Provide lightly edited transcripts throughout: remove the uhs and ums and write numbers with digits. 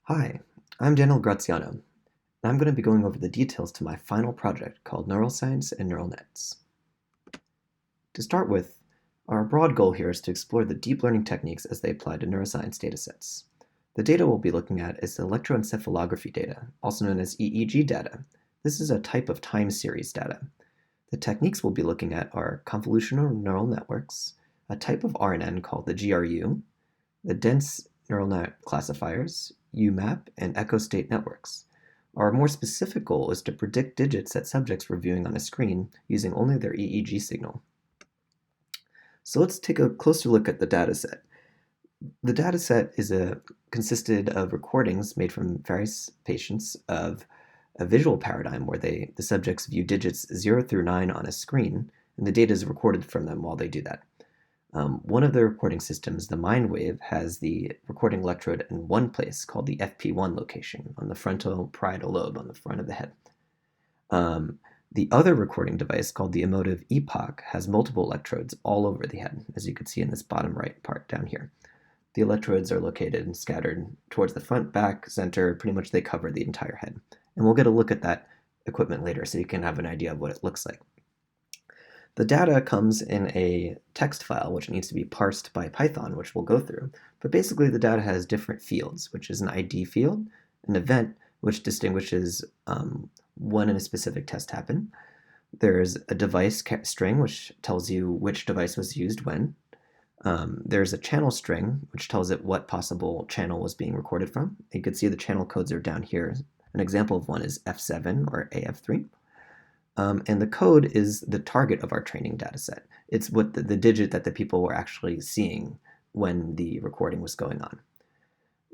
Hi, I'm Daniel Graziano, and I'm going to be going over the details to my final project called Neuroscience and Neural Nets. To start with, our broad goal here is to explore the deep learning techniques as they apply to neuroscience datasets. The data we'll be looking at is the electroencephalography data, also known as EEG data. This is a type of time series data. The techniques we'll be looking at are convolutional neural networks, a type of RNN called the GRU, the dense neural net classifiers, UMAP, and echo state networks. Our more specific goal is to predict digits that subjects were viewing on a screen using only their EEG signal. So let's take a closer look at the dataset. The dataset consisted of recordings made from various patients of a visual paradigm where the subjects view digits 0 through 9 on a screen, and the data is recorded from them while they do that. One of the recording systems, the MindWave, has the recording electrode in one place called the FP1 location on the frontal parietal lobe on the front of the head. The other recording device, called the emotive epoch, has multiple electrodes all over the head, as you can see in this bottom right part down here. The electrodes are located and scattered towards the front, back, center. Pretty much they cover the entire head. And we'll get a look at that equipment later so you can have an idea of what it looks like. The data comes in a text file, which needs to be parsed by Python, which we'll go through. But basically, the data has different fields, which is an ID field, an event, which distinguishes when a specific test happened. There's a device string, which tells you which device was used when. There's a channel string, which tells it what possible channel was being recorded from. You can see the channel codes are down here. An example of one is F7 or AF3. And the code is the target of our training data set. It's what the digit that the people were actually seeing when the recording was going on.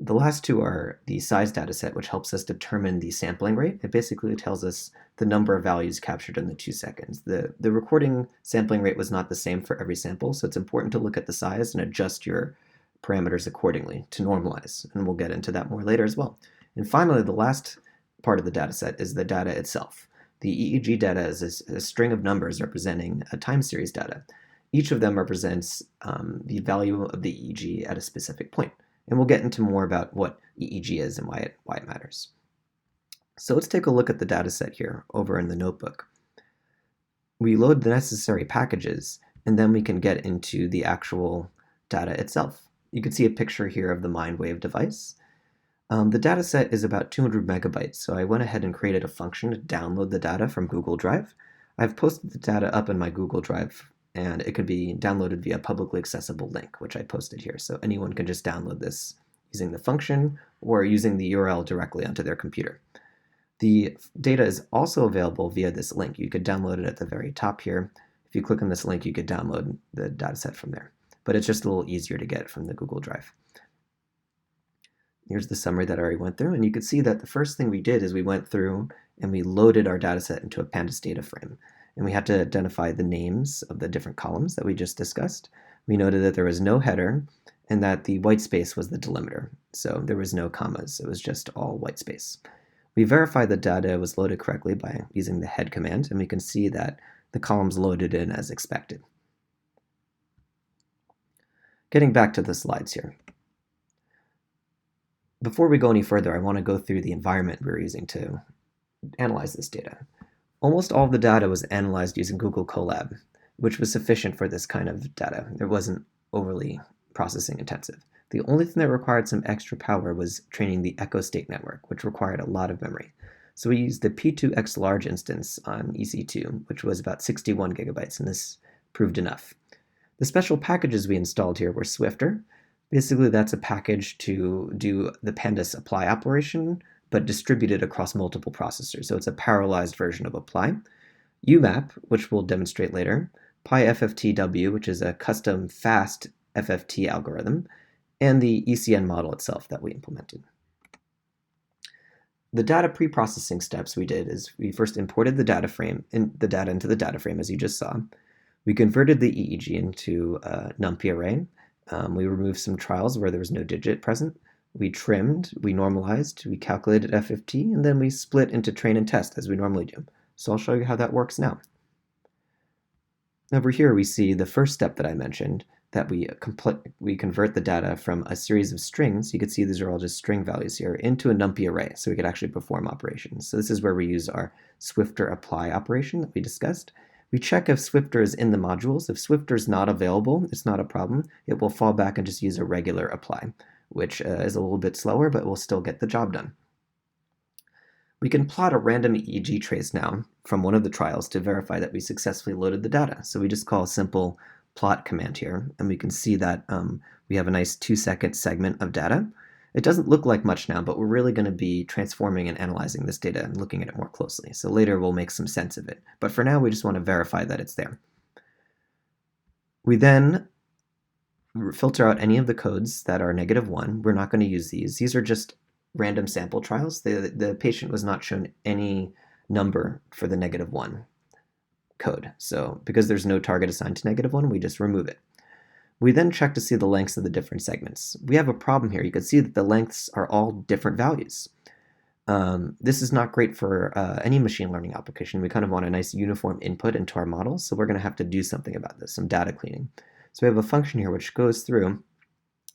The last two are the size data set, which helps us determine the sampling rate. It basically tells us the number of values captured in the 2 seconds. The recording sampling rate was not the same for every sample, so it's important to look at the size and adjust your parameters accordingly to normalize, and we'll get into that more later as well. And finally, the last part of the data set is the data itself. The EEG data is a string of numbers representing a time series data. Each of them represents the value of the EEG at a specific point. And we'll get into more about what EEG is and why it matters. So let's take a look at the data set here over in the notebook. We load the necessary packages, and then we can get into the actual data itself. You can see a picture here of the MindWave device. The data set is about 200 megabytes, so I went ahead and created a function to download the data from Google Drive. I've posted the data up in my Google Drive, and it could be downloaded via a publicly accessible link, which I posted here, so anyone can just download this using the function or using the URL directly onto their computer. The data is also available via this link. You could download it at the very top here. If you click on this link, you could download the data set from there, but it's just a little easier to get from the Google Drive. Here's the summary that I already went through, and you can see that the first thing we did is we went through and we loaded our data set into a pandas data frame. And we had to identify the names of the different columns that we just discussed. We noted that there was no header and that the white space was the delimiter. So there was no commas, it was just all white space. We verified the data was loaded correctly by using the head command, and we can see that the columns loaded in as expected. Getting back to the slides here. Before we go any further, I want to go through the environment we're using to analyze this data. Almost all of the data was analyzed using Google Colab, which was sufficient for this kind of data. It wasn't overly processing intensive. The only thing that required some extra power was training the echo state network, which required a lot of memory. So we used the P2X large instance on EC2, which was about 61 gigabytes, and this proved enough. The special packages we installed here were Swifter. Basically, that's a package to do the pandas apply operation, but distributed across multiple processors. So it's a parallelized version of apply. UMAP, which we'll demonstrate later. PyFFTW, which is a custom fast FFT algorithm, and the ECN model itself that we implemented. The data pre-processing steps we did is we first imported the data into the data frame, as you just saw. We converted the EEG into a NumPy array. We removed some trials where there was no digit present. We trimmed, we normalized, we calculated FFT, and then we split into train and test as we normally do. So I'll show you how that works now. Over here we see the first step that I mentioned, that we convert the data from a series of strings, you can see these are all just string values here, into a NumPy array, so we could actually perform operations. So this is where we use our Swifter apply operation that we discussed. We check if Swifter is in the modules. If Swifter is not available, it's not a problem. It will fall back and just use a regular apply, which is a little bit slower, but will still get the job done. We can plot a random EEG trace now from one of the trials to verify that we successfully loaded the data. So we just call a simple plot command here, and we can see that we have a nice 2-second segment of data. It doesn't look like much now, but we're really going to be transforming and analyzing this data and looking at it more closely. So later we'll make some sense of it. But for now, we just want to verify that it's there. We then filter out any of the codes that are -1. We're not going to use these. These are just random sample trials. The patient was not shown any number for the -1 code. So because there's no target assigned to -1, we just remove it. We then check to see the lengths of the different segments. We have a problem here. You can see that the lengths are all different values. This is not great for any machine learning application. We kind of want a nice uniform input into our model, so we're going to have to do something about this, some data cleaning. So we have a function here which goes through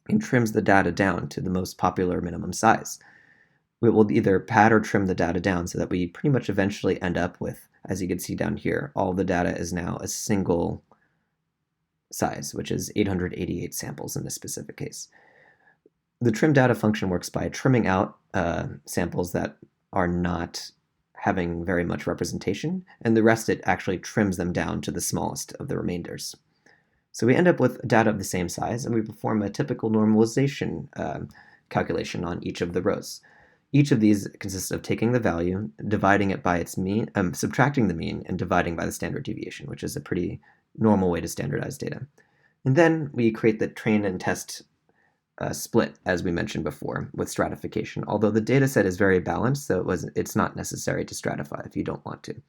and trims the data down to the most popular minimum size. We will either pad or trim the data down so that we pretty much eventually end up with, as you can see down here, all the data is now a single size, which is 888 samples in this specific case. The trim data function works by trimming out samples that are not having very much representation, and the rest it actually trims them down to the smallest of the remainders. So we end up with data of the same size, and we perform a typical normalization calculation on each of the rows. Each of these consists of taking the value, dividing it by its mean, subtracting the mean, and dividing by the standard deviation, which is a pretty normal way to standardize data. And then we create the train and test split, as we mentioned before, with stratification, although the data set is very balanced, so it's not necessary to stratify if you don't want to.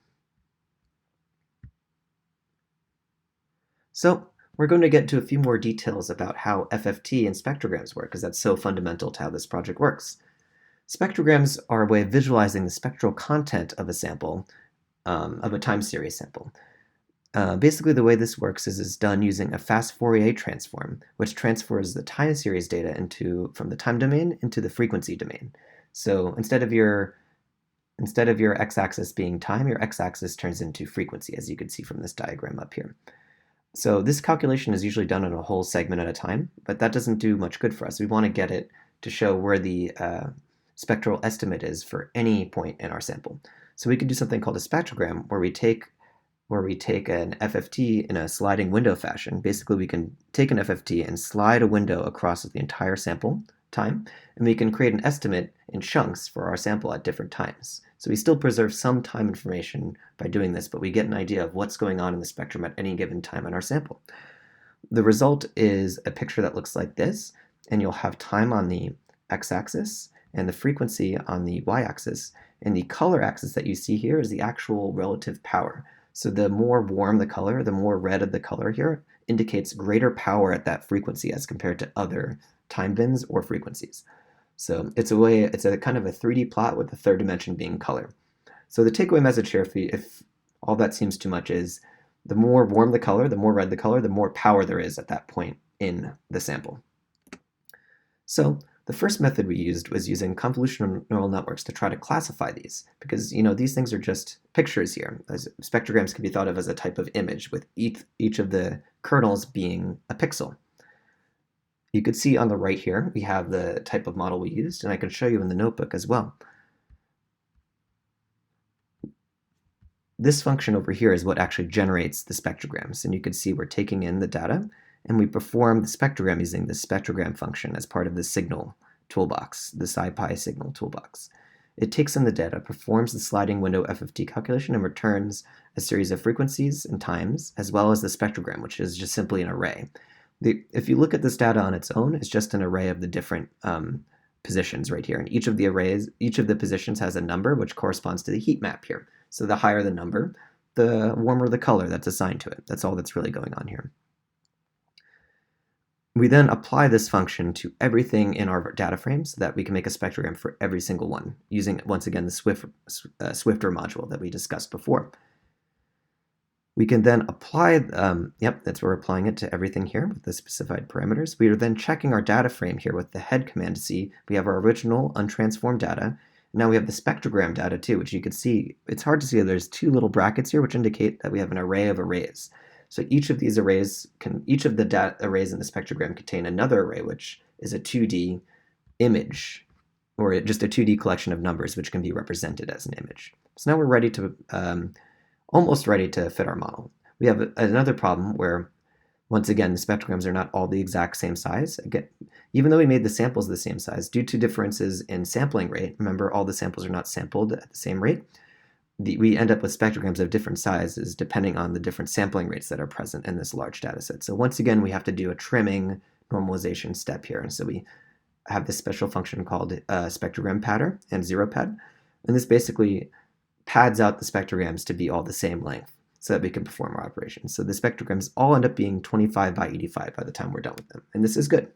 So we're going to get into a few more details about how FFT and spectrograms work, because that's so fundamental to how this project works. Spectrograms are a way of visualizing the spectral content of a sample, of a time series sample. Basically, the way this works is it's done using a fast Fourier transform, which transfers the time series data from the time domain into the frequency domain. So instead of your x-axis being time, your x-axis turns into frequency, as you can see from this diagram up here. So this calculation is usually done on a whole segment at a time, but that doesn't do much good for us. We want to get it to show where the spectral estimate is for any point in our sample. So we can do something called a spectrogram, where we take an FFT in a sliding window fashion. Basically, we can take an FFT and slide a window across the entire sample time, and we can create an estimate in chunks for our sample at different times. So we still preserve some time information by doing this, but we get an idea of what's going on in the spectrum at any given time in our sample. The result is a picture that looks like this, and you'll have time on the x-axis and the frequency on the y-axis, and the color axis that you see here is the actual relative power. So the more warm the color, the more red of the color here indicates greater power at that frequency as compared to other time bins or frequencies. So it's a kind of a 3D plot with the third dimension being color. So the takeaway message here, if all that seems too much, is the more warm the color, the more red the color, the more power there is at that point in the sample. So the first method we used was using convolutional neural networks to try to classify these, because these things are just pictures here. As spectrograms can be thought of as a type of image, with each of the kernels being a pixel. You could see on the right here, we have the type of model we used, and I can show you in the notebook as well. This function over here is what actually generates the spectrograms, and you can see we're taking in the data, and we perform the spectrogram using the spectrogram function as part of the signal toolbox, the SciPy signal toolbox. It takes in the data, performs the sliding window FFT calculation, and returns a series of frequencies and times, as well as the spectrogram, which is just simply an array. If you look at this data on its own, it's just an array of the different positions right here. And each of the positions has a number which corresponds to the heat map here. So the higher the number, the warmer the color that's assigned to it. That's all that's really going on here. We then apply this function to everything in our data frame so that we can make a spectrogram for every single one, using, once again, the Swifter module that we discussed before. We can then apply, yep, that's where we're applying it to everything here with the specified parameters. We are then checking our data frame here with the head command to see we have our original untransformed data. Now we have the spectrogram data too, which you can see, it's hard to see, there's two little brackets here which indicate that we have an array of arrays. So each of these arrays each of the data arrays in the spectrogram contain another array, which is a 2D image, or just a 2D collection of numbers which can be represented as an image. So now we're ready to almost ready to fit our model. We have another problem where, once again, the spectrograms are not all the exact same size. Again, even though we made the samples the same size, due to differences in sampling rate, remember all the samples are not sampled at the same rate, we end up with spectrograms of different sizes depending on the different sampling rates that are present in this large data set. So once again, we have to do a trimming normalization step here. And so we have this special function called spectrogram padder and zero pad. And this basically pads out the spectrograms to be all the same length so that we can perform our operations. So the spectrograms all end up being 25 by 85 by the time we're done with them. And this is good.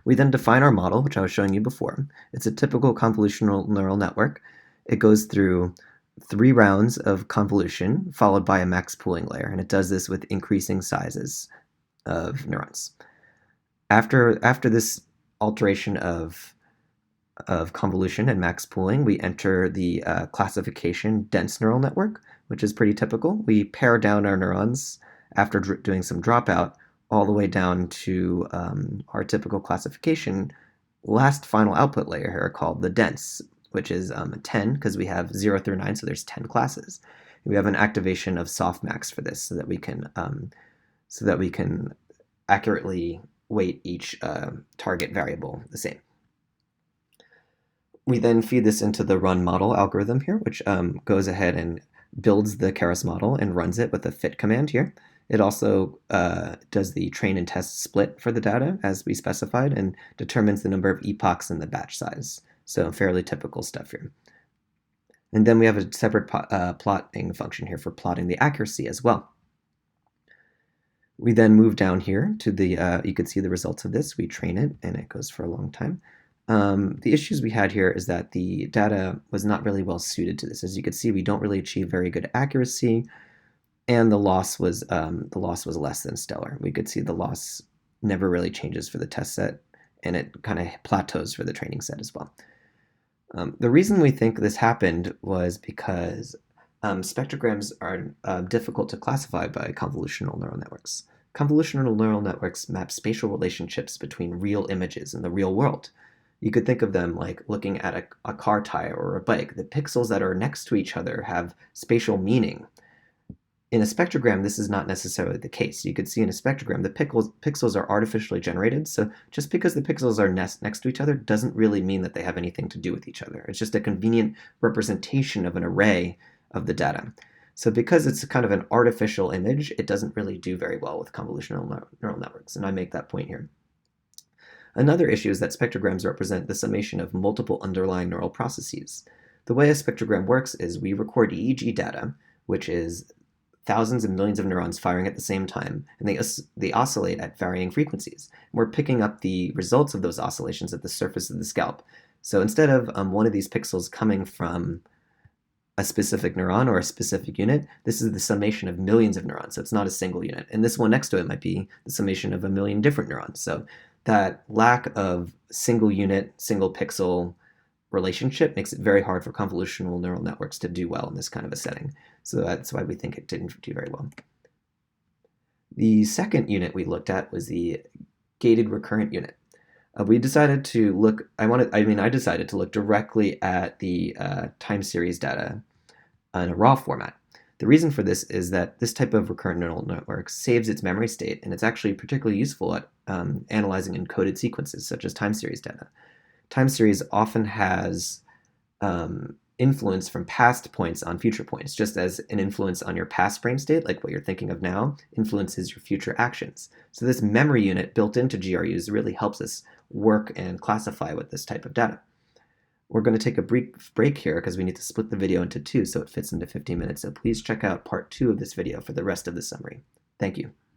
We then define our model, which I was showing you before. It's a typical convolutional neural network. It goes through 3 rounds of convolution followed by a max pooling layer, and it does this with increasing sizes of neurons. After this alteration of convolution and max pooling, we enter the classification dense neural network, which is pretty typical. We pare down our neurons after doing some dropout all the way down to our typical classification last final output layer here called the dense, which is 10 because we have 0 through 9, so there's 10 classes. We have an activation of softmax for this so that we can accurately weight each target variable the same. We then feed this into the run model algorithm here, which goes ahead and builds the Keras model and runs it with a fit command here. It also does the train and test split for the data as we specified and determines the number of epochs and the batch size. So fairly typical stuff here. And then we have a separate plotting function here for plotting the accuracy as well. We then move down here to the, you can see the results of this. We train it and it goes for a long time. The issues we had here is that the data was not really well suited to this. As you can see, we don't really achieve very good accuracy, and the loss was less than stellar. We could see the loss never really changes for the test set, and it kind of plateaus for the training set as well. The reason we think this happened was because spectrograms are difficult to classify by convolutional neural networks. Convolutional neural networks map spatial relationships between real images in the real world. You could think of them like looking at a car tire or a bike. The pixels that are next to each other have spatial meaning. In a spectrogram, this is not necessarily the case. You could see in a spectrogram, the pixels are artificially generated. So just because the pixels are next to each other doesn't really mean that they have anything to do with each other. It's just a convenient representation of an array of the data. So because it's kind of an artificial image, it doesn't really do very well with convolutional neural networks. And I make that point here. Another issue is that spectrograms represent the summation of multiple underlying neural processes. The way a spectrogram works is we record EEG data, which is thousands and millions of neurons firing at the same time, and they oscillate at varying frequencies. We're picking up the results of those oscillations at the surface of the scalp. So instead of one of these pixels coming from a specific neuron or a specific unit, this is the summation of millions of neurons, so it's not a single unit. And this one next to it might be the summation of a million different neurons. So that lack of single unit, single pixel relationship makes it very hard for convolutional neural networks to do well in this kind of a setting. So that's why we think it didn't do very well. The second unit we looked at was the gated recurrent unit. We decided to look, I decided to look directly at the time series data in a raw format. The reason for this is that this type of recurrent neural network saves its memory state, and it's actually particularly useful at analyzing encoded sequences such as time series data. Time series often has influence from past points on future points, just as an influence on your past brain state, like what you're thinking of now, influences your future actions. So this memory unit built into GRUs really helps us work and classify with this type of data. We're going to take a brief break here because we need to split the video into 2 so it fits into 15 minutes. So please check out part 2 of this video for the rest of the summary. Thank you.